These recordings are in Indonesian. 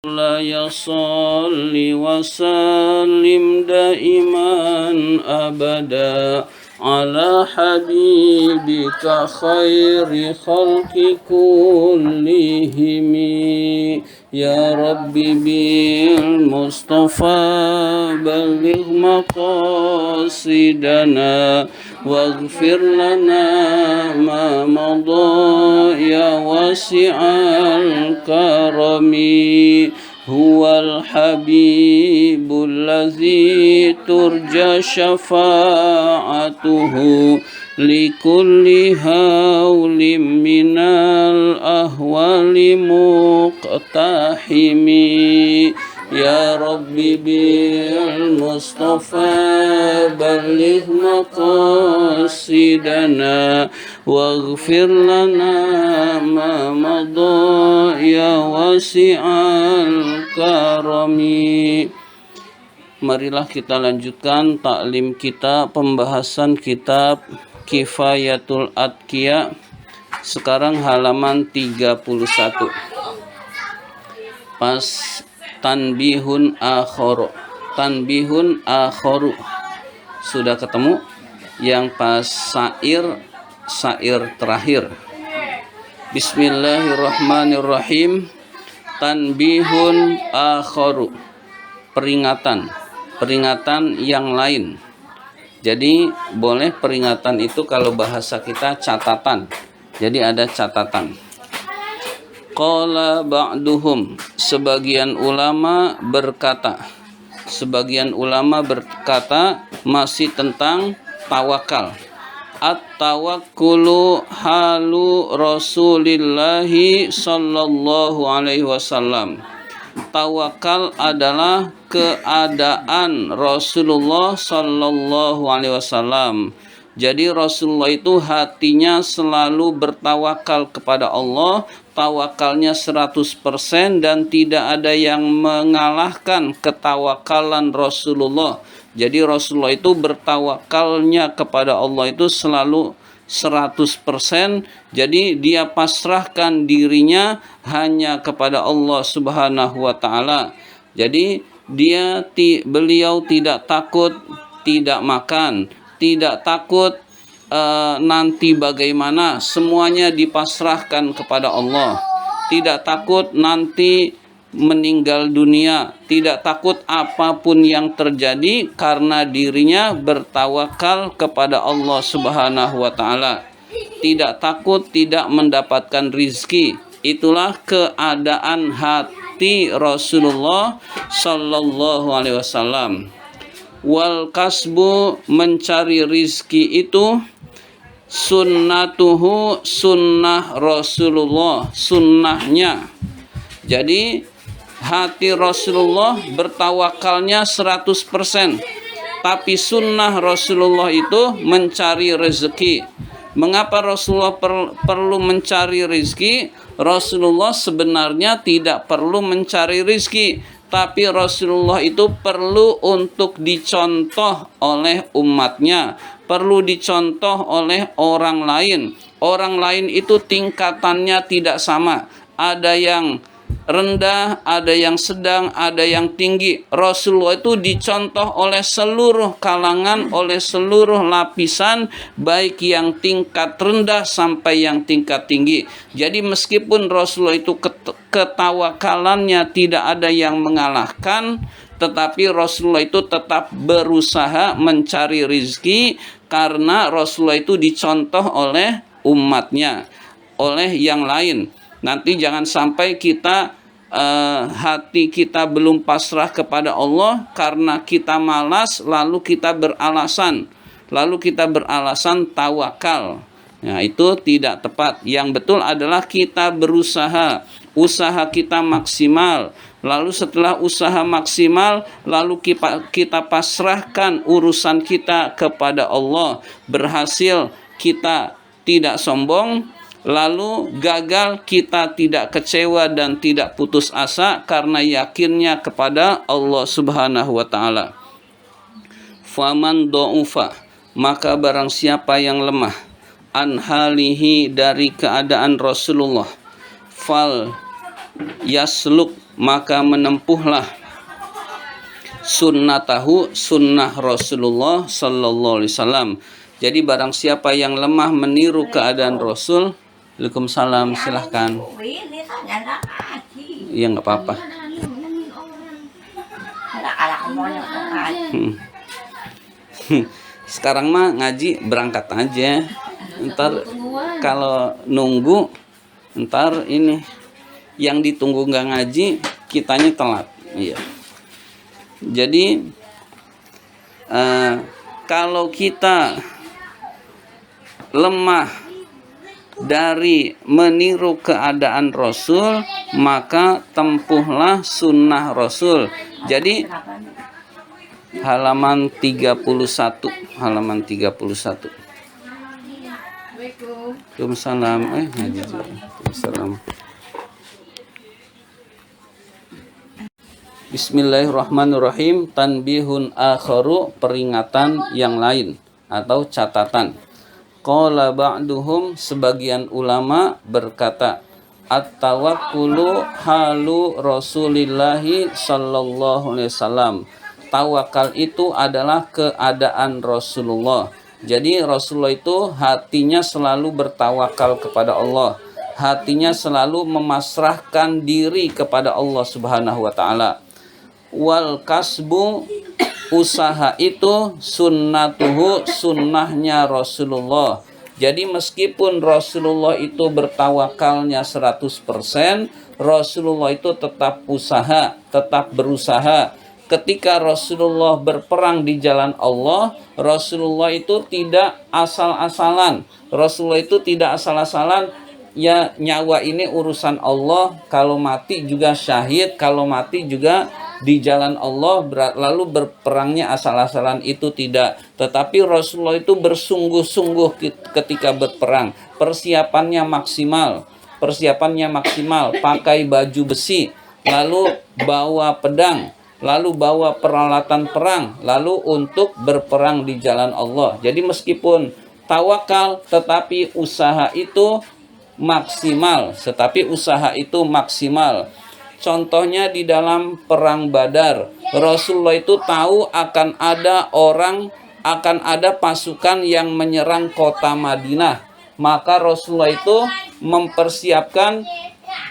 لا يصل وسلم دائما أبدا على حبيبك خير خلق كلهم يا ربي بالمصطفى بلغ مقاصدنا واغفر لنا ما مضى يا واسع الكرم هو الحبيب الذي ترجى شفاعته لكل هول من الأهوال مقتحم يا ربي بالمصطفى بلغ مقاصدنا واغفر لنا ما مضى يا واسع الكرم. Marilah kita lanjutkan taklim kita, pembahasan kitab Kifayatul Atqiya. Sekarang halaman 31. Pas tanbihun akharu. Tanbihun akharu. Sudah ketemu? Yang pas sair terakhir. Bismillahirrahmanirrahim. Tanbihun akharu. Peringatan yang lain. Jadi boleh peringatan itu kalau bahasa kita catatan. Jadi ada catatan. Qala ba'duhum, sebagian ulama berkata masih tentang tawakal. At-tawakkulu halu Rasulillahi sallallahu alaihi wasallam. Tawakal adalah keadaan Rasulullah sallallahu alaihi wasallam. Jadi Rasulullah itu hatinya selalu bertawakal kepada Allah, tawakalnya 100% dan tidak ada yang mengalahkan ketawakalan Rasulullah. Jadi Rasulullah itu bertawakalnya kepada Allah itu selalu 100%. Jadi dia pasrahkan dirinya hanya kepada Allah Subhanahu wa taala. Jadi beliau tidak takut tidak makan, tidak takut nanti bagaimana, semuanya dipasrahkan kepada Allah. Tidak takut nanti meninggal dunia, tidak takut apapun yang terjadi karena dirinya bertawakal kepada Allah Subhanahu wa taala. Tidak takut tidak mendapatkan rizki. Itulah keadaan hati Rasulullah sallallahu alaihi wasallam. Wal kasbu, mencari rizki itu sunnatuhu, sunnah Rasulullah, sunnahnya. Jadi hati Rasulullah bertawakalnya 100%. Tapi sunnah Rasulullah itu mencari rezeki. Mengapa Rasulullah perlu mencari rezeki? Rasulullah sebenarnya tidak perlu mencari rezeki. Tapi Rasulullah itu perlu untuk dicontoh oleh umatnya. Perlu dicontoh oleh orang lain. Orang lain itu tingkatannya tidak sama. Ada yang rendah, ada yang sedang, ada yang tinggi. Rasulullah itu dicontoh oleh seluruh kalangan, oleh seluruh lapisan, baik yang tingkat rendah sampai yang tingkat tinggi. Jadi meskipun Rasulullah itu ketawakalannya tidak ada yang mengalahkan, tetapi Rasulullah itu tetap berusaha mencari rizki karena Rasulullah itu dicontoh oleh umatnya, oleh yang lain. Nanti jangan sampai kita hati kita belum pasrah kepada Allah karena kita malas, lalu kita beralasan tawakal. Nah, itu tidak tepat. Yang betul adalah kita berusaha, usaha kita maksimal. Lalu setelah usaha maksimal, lalu kita pasrahkan urusan kita kepada Allah. Berhasil kita tidak sombong. Lalu gagal kita tidak kecewa dan tidak putus asa karena yakinnya kepada Allah Subhanahu wa taala. Faman do'ufa, maka barang siapa yang lemah, an halihi, dari keadaan Rasulullah, fal yasluk, maka menempuhlah sunnatahu, sunnah Rasulullah sallallahu alaihi wasallam. Jadi barang siapa yang lemah meniru keadaan Rasul. Waalaikumsalam, silahkan. Iya, nggak apa-apa. Sekarang mah ngaji berangkat aja. Ntar kalau nunggu, ntar ini yang ditunggu nggak ngaji, kitanya telat. Iya. Jadi kalau kita lemah dari meniru keadaan Rasul, maka tempuhlah sunnah Rasul. Jadi halaman 31. Waalaikumsalam. Waalaikumsalam. Bismillahirrahmanirrahim. Tanbihun akharu, peringatan yang lain atau catatan. Qala ba'duhum, sebagian ulama berkata, at-tawakkulu halu Rasulillahi sallallahu alaihi wasallam. Tawakal itu adalah keadaan Rasulullah. Jadi Rasulullah itu hatinya selalu bertawakal kepada Allah. Hatinya selalu memasrahkan diri kepada Allah Subhanahu wa taala. Wal kasbu, usaha itu sunnatuhu, sunnahnya Rasulullah. Jadi meskipun Rasulullah itu bertawakalnya 100%, Rasulullah itu tetap usaha, tetap berusaha. Ketika Rasulullah berperang di jalan Allah, Rasulullah itu tidak asal-asalan. Rasulullah itu tidak asal-asalan. Ya, nyawa ini urusan Allah. Kalau mati juga syahid, kalau mati juga di jalan Allah, lalu berperangnya asal-asalan, itu tidak. Tetapi Rasulullah itu bersungguh-sungguh ketika berperang. Persiapannya maksimal, pakai baju besi, lalu bawa pedang, lalu bawa peralatan perang, lalu untuk berperang di jalan Allah. Jadi meskipun tawakal, tetapi usaha itu maksimal, Contohnya di dalam perang Badar, Rasulullah itu tahu akan ada pasukan yang menyerang kota Madinah. Maka Rasulullah itu mempersiapkan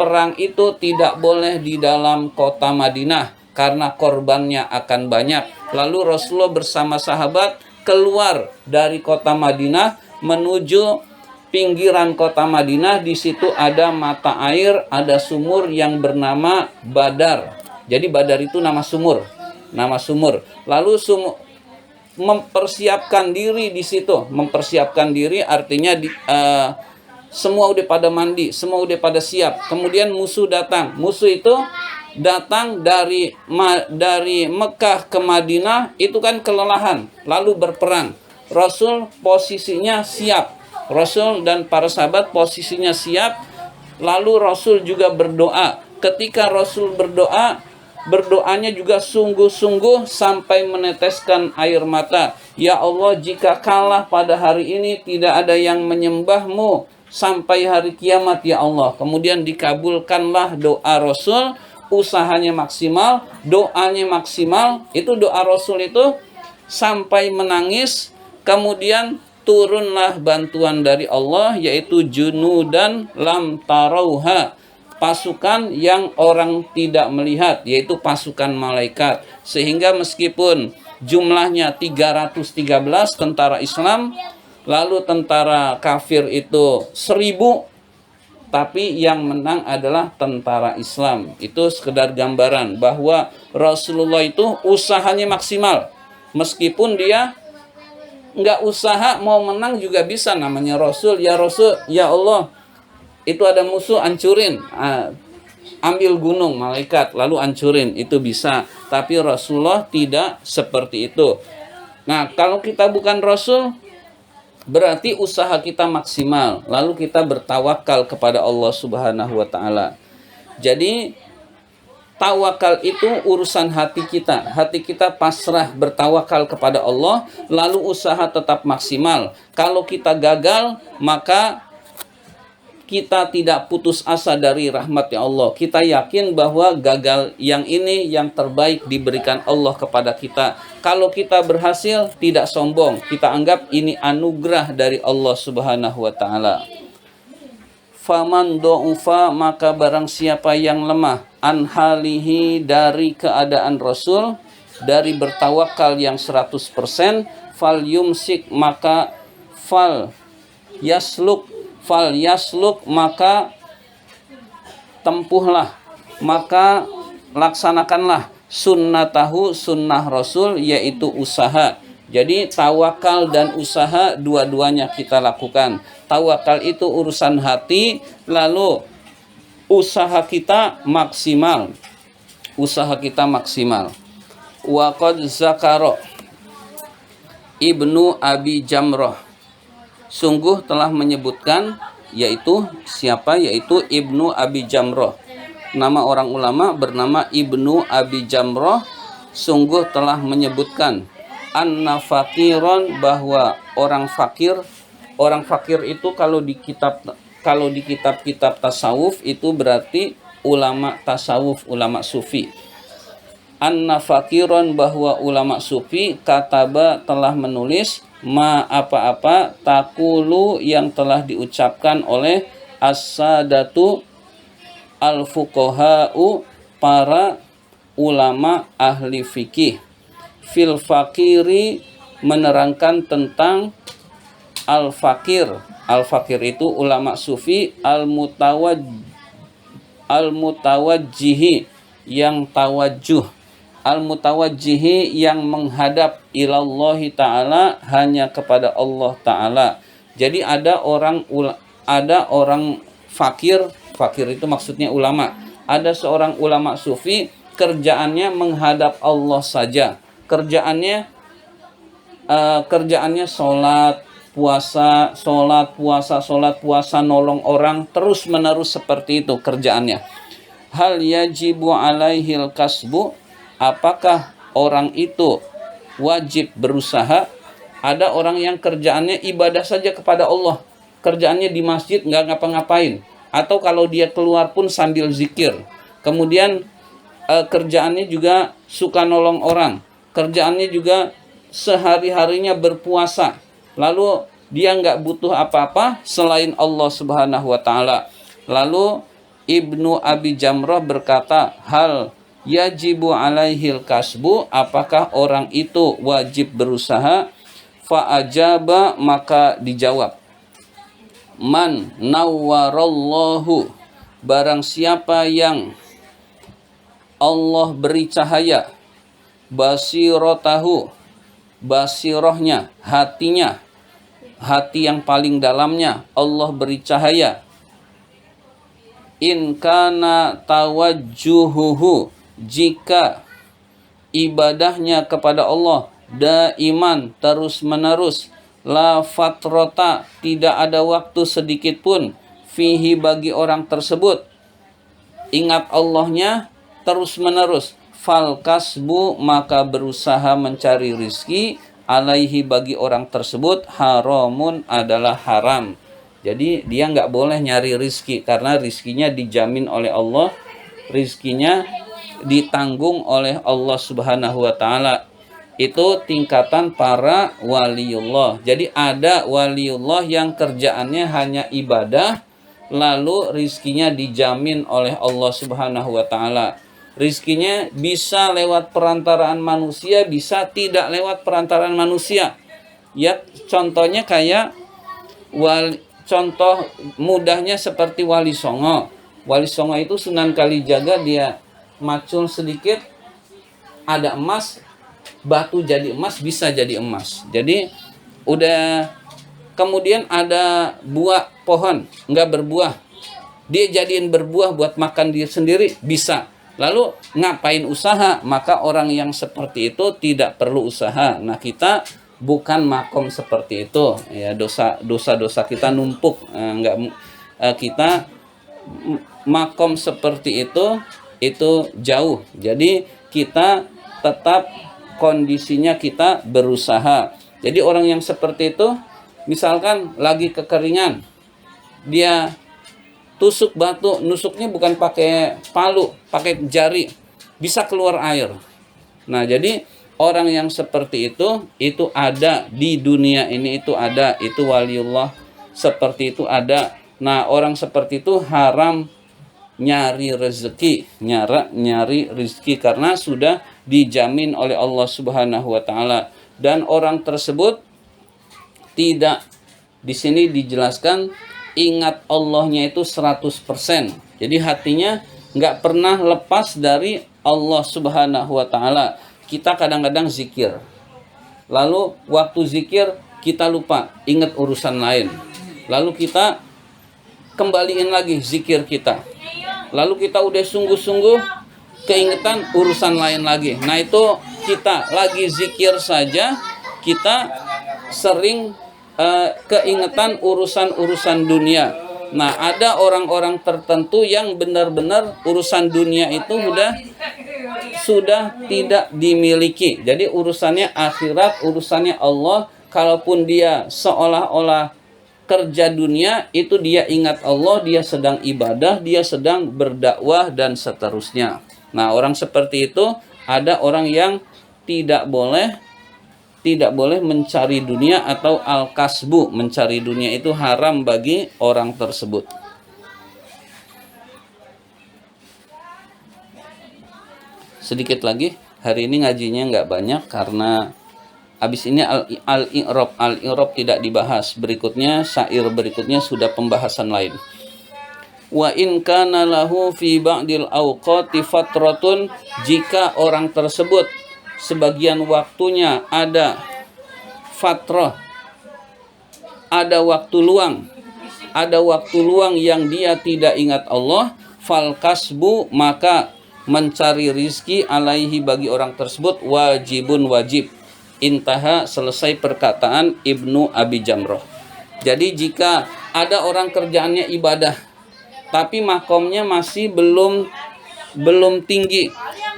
perang itu tidak boleh di dalam kota Madinah karena korbannya akan banyak. Lalu Rasulullah bersama sahabat keluar dari kota Madinah menuju pinggiran kota Madinah. Di situ ada mata air, ada sumur yang bernama Badar. Jadi Badar itu nama sumur. Lalu mempersiapkan diri di situ. Mempersiapkan diri artinya semua udah pada mandi, semua udah pada siap. Kemudian musuh datang. Musuh itu datang dari Mekah ke Madinah, itu kan kelelahan, lalu berperang. Rasul posisinya siap. Rasul dan para sahabat posisinya siap. Lalu Rasul juga berdoa. Ketika Rasul berdoanya juga sungguh-sungguh sampai meneteskan air mata. Ya Allah, jika kalah pada hari ini tidak ada yang menyembahmu sampai hari kiamat ya Allah. Kemudian dikabulkanlah doa Rasul, usahanya maksimal, doanya maksimal. Itu doa Rasul itu sampai menangis. Kemudian turunlah bantuan dari Allah, yaitu junudan lam tarauha, pasukan yang orang tidak melihat, yaitu pasukan malaikat. Sehingga meskipun jumlahnya 313 tentara Islam, lalu tentara kafir itu 1000, tapi yang menang adalah tentara Islam. Itu sekedar gambaran bahwa Rasulullah itu usahanya maksimal. Meskipun dia nggak usaha, mau menang juga bisa, namanya Rasul. Ya Rasul, ya Allah, itu ada musuh, ancurin. Ambil gunung, malaikat, lalu ancurin, itu bisa. Tapi Rasulullah tidak seperti itu. Nah, kalau kita bukan Rasul, berarti usaha kita maksimal, lalu kita bertawakal kepada Allah Subhanahu wa taala. Jadi tawakal itu urusan hati kita. Hati kita pasrah bertawakal kepada Allah, lalu usaha tetap maksimal. Kalau kita gagal, maka kita tidak putus asa dari rahmat-Nya Allah. Kita yakin bahwa gagal yang ini yang terbaik diberikan Allah kepada kita. Kalau kita berhasil, tidak sombong. Kita anggap ini anugerah dari Allah Subhanahu wa taala. Faman do'ufa, maka barang siapa yang lemah, an halihi, dari keadaan Rasul, dari bertawakal yang 100%, fal yumsik, maka fal yasluk, maka tempuhlah, maka laksanakanlah sunnatahu, sunnah Rasul, yaitu usaha. Jadi tawakal dan usaha dua-duanya kita lakukan. Tawakal itu urusan hati, lalu usaha kita maksimal. Wa qad zakara Ibnu Abi Jamrah, sungguh telah menyebutkan, yaitu siapa? Yaitu Ibnu Abi Jamrah. Nama orang ulama bernama Ibnu Abi Jamrah, sungguh telah menyebutkan anna fakiron, bahwa orang fakir itu kalau di kitab-kitab tasawuf itu berarti ulama tasawuf, ulama sufi. Anna fakiron, bahwa ulama sufi, kataba, telah menulis, ma, apa-apa, takulu, yang telah diucapkan oleh as-sadatu al-fuqaha'u, para ulama ahli fikih, fil fakiri, menerangkan tentang al-fakir. Al-fakir itu ulama sufi, al-mutawajjihi, yang tawajjuh, al-mutawajjihi, yang menghadap ilallahi ta'ala, hanya kepada Allah ta'ala. Jadi ada orang fakir itu maksudnya ulama. Ada seorang ulama sufi, kerjaannya menghadap Allah saja. Kerjaannya sholat puasa, nolong orang, terus menerus seperti itu kerjaannya. Hal yajibu alaihil kasbu, apakah orang itu wajib berusaha? Ada orang yang kerjaannya ibadah saja kepada Allah, kerjaannya di masjid nggak ngapa-ngapain, atau kalau dia keluar pun sambil zikir. Kemudian kerjaannya juga suka nolong orang, kerjaannya juga sehari-harinya berpuasa, lalu dia nggak butuh apa-apa selain Allah Subhanahu wa ta'ala. Lalu Ibnu Abi Jamrah berkata, hal yajibu alaihil kasbu, apakah orang itu wajib berusaha? Fa'ajaba, maka dijawab, man nawwarallahu, barang siapa yang Allah beri cahaya, basirotahu, basirohnya, hatinya, hati yang paling dalamnya Allah beri cahaya, in kana tawajjuhuhu, jika ibadahnya kepada Allah daiman, terus menerus, la fatrota, tidak ada waktu sedikit pun, fihi, bagi orang tersebut, ingat Allahnya terus menerus, fal kasbu, maka berusaha mencari rizki, alaihi, bagi orang tersebut, haramun, adalah haram. Jadi dia nggak boleh nyari rizki, karena rizkinya dijamin oleh Allah, rizkinya ditanggung oleh Allah Subhanahu wa ta'ala. Itu tingkatan para waliullah. Jadi ada waliullah yang kerjaannya hanya ibadah, lalu rizkinya dijamin oleh Allah Subhanahu wa ta'ala. Rizkinya bisa lewat perantaraan manusia, bisa tidak lewat perantaraan manusia. Ya, contohnya kayak contoh mudahnya seperti Wali Songo. Wali Songo itu Sunan Kalijaga, dia macul sedikit, ada emas, batu jadi emas, bisa jadi emas. Jadi udah, kemudian ada buah pohon nggak berbuah, dia jadiin berbuah buat makan diri sendiri, bisa. Lalu ngapain usaha? Maka orang yang seperti itu tidak perlu usaha. Nah, kita bukan makom seperti itu. Ya, dosa kita numpuk. Kita makom seperti itu jauh. Jadi kita tetap kondisinya kita berusaha. Jadi orang yang seperti itu, misalkan lagi kekeringan, dia tusuk batu, nusuknya bukan pakai palu, pakai jari, bisa keluar air. Nah, jadi orang yang seperti itu ada di dunia ini, itu ada, itu waliullah seperti itu ada. Nah, orang seperti itu haram nyari rezeki karena sudah dijamin oleh Allah Subhanahu wa taala. Dan orang tersebut tidak, di sini dijelaskan ingat Allahnya itu 100%. Jadi hatinya nggak pernah lepas dari Allah Subhanahu wa taala. Kita kadang-kadang zikir, lalu waktu zikir kita lupa, ingat urusan lain, lalu kita kembaliin lagi zikir kita, lalu kita udah sungguh-sungguh keingetan urusan lain lagi. Nah, itu kita lagi zikir saja kita sering keingetan urusan-urusan dunia. Nah, ada orang-orang tertentu yang benar-benar urusan dunia itu sudah tidak dimiliki. Jadi urusannya akhirat, urusannya Allah. Kalaupun dia seolah-olah kerja dunia, itu dia ingat Allah, dia sedang ibadah, dia sedang berdakwah dan seterusnya. Nah, orang seperti itu, ada orang yang tidak boleh mencari dunia, atau al-kasbu, mencari dunia itu haram bagi orang tersebut. Sedikit lagi, hari ini ngajinya nggak banyak karena habis ini al-i'rab tidak dibahas. Berikutnya, syair berikutnya sudah pembahasan lain. Wa in kana lahu fi ba'dil awqati fatratun, jika orang tersebut sebagian waktunya ada fatrah, ada waktu luang yang dia tidak ingat Allah, fal kasbu, maka mencari rizki alaihi bagi orang tersebut wajib. Intaha, selesai perkataan Ibnu Abi Jamroh. Jadi jika ada orang kerjaannya ibadah tapi makomnya masih belum tinggi,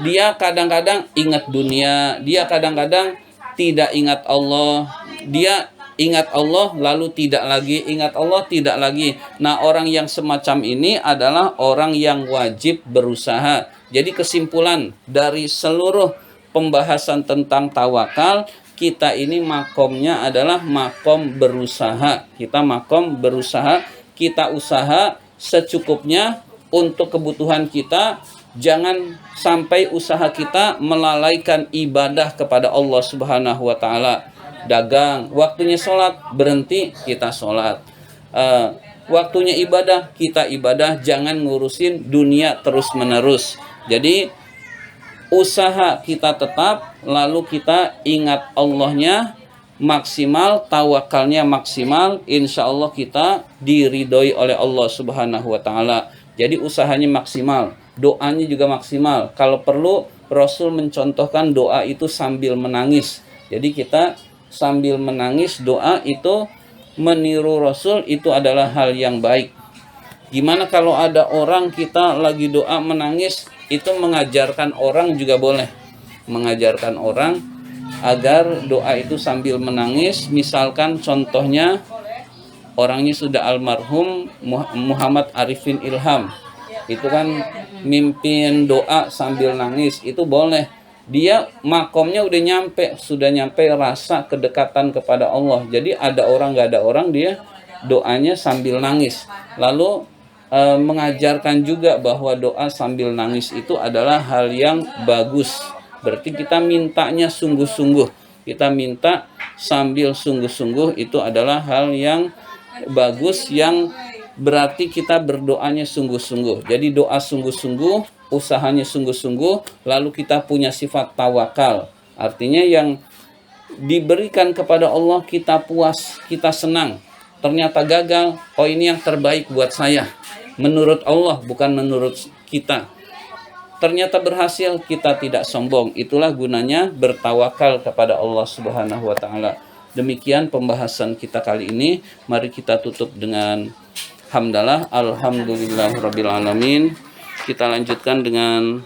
dia kadang-kadang ingat dunia, dia kadang-kadang tidak ingat Allah, dia ingat Allah lalu tidak lagi, ingat Allah tidak lagi. Nah, orang yang semacam ini adalah orang yang wajib berusaha. Jadi kesimpulan dari seluruh pembahasan tentang tawakal, kita ini makomnya adalah makom berusaha. Kita makom berusaha, kita usaha secukupnya untuk kebutuhan kita. Jangan sampai usaha kita melalaikan ibadah kepada Allah Subhanahu wa taala. Dagang, waktunya sholat, berhenti, kita sholat. Waktunya ibadah, kita ibadah, jangan ngurusin dunia terus-menerus. Jadi usaha kita tetap, lalu kita ingat Allahnya maksimal, tawakalnya maksimal, insya Allah kita diridhoi oleh Allah Subhanahu wa taala. Jadi usahanya maksimal, doanya juga maksimal. Kalau perlu, Rasul mencontohkan doa itu sambil menangis. Jadi kita sambil menangis doa itu meniru Rasul, itu adalah hal yang baik. Gimana kalau ada orang kita lagi doa menangis, itu mengajarkan orang juga boleh. Mengajarkan orang agar doa itu sambil menangis. Misalkan contohnya orangnya sudah almarhum Muhammad Arifin Ilham, itu kan mimpin doa sambil nangis, itu boleh. Dia makomnya sudah nyampe rasa kedekatan kepada Allah. Jadi ada orang nggak ada orang, dia doanya sambil nangis. Lalu mengajarkan juga bahwa doa sambil nangis itu adalah hal yang bagus. Berarti kita mintanya sungguh-sungguh, kita minta sambil sungguh-sungguh, itu adalah hal yang bagus, yang berarti kita berdoanya sungguh-sungguh. Jadi doa sungguh-sungguh, usahanya sungguh-sungguh, lalu kita punya sifat tawakal. Artinya yang diberikan kepada Allah kita puas, kita senang. Ternyata gagal, oh ini yang terbaik buat saya, menurut Allah bukan menurut kita. Ternyata berhasil, kita tidak sombong. Itulah gunanya bertawakal kepada Allah Subhanahu wa taala. Demikian pembahasan kita kali ini. Mari kita tutup dengan hamdalah, alhamdulillahirabbil alamin. Kita lanjutkan dengan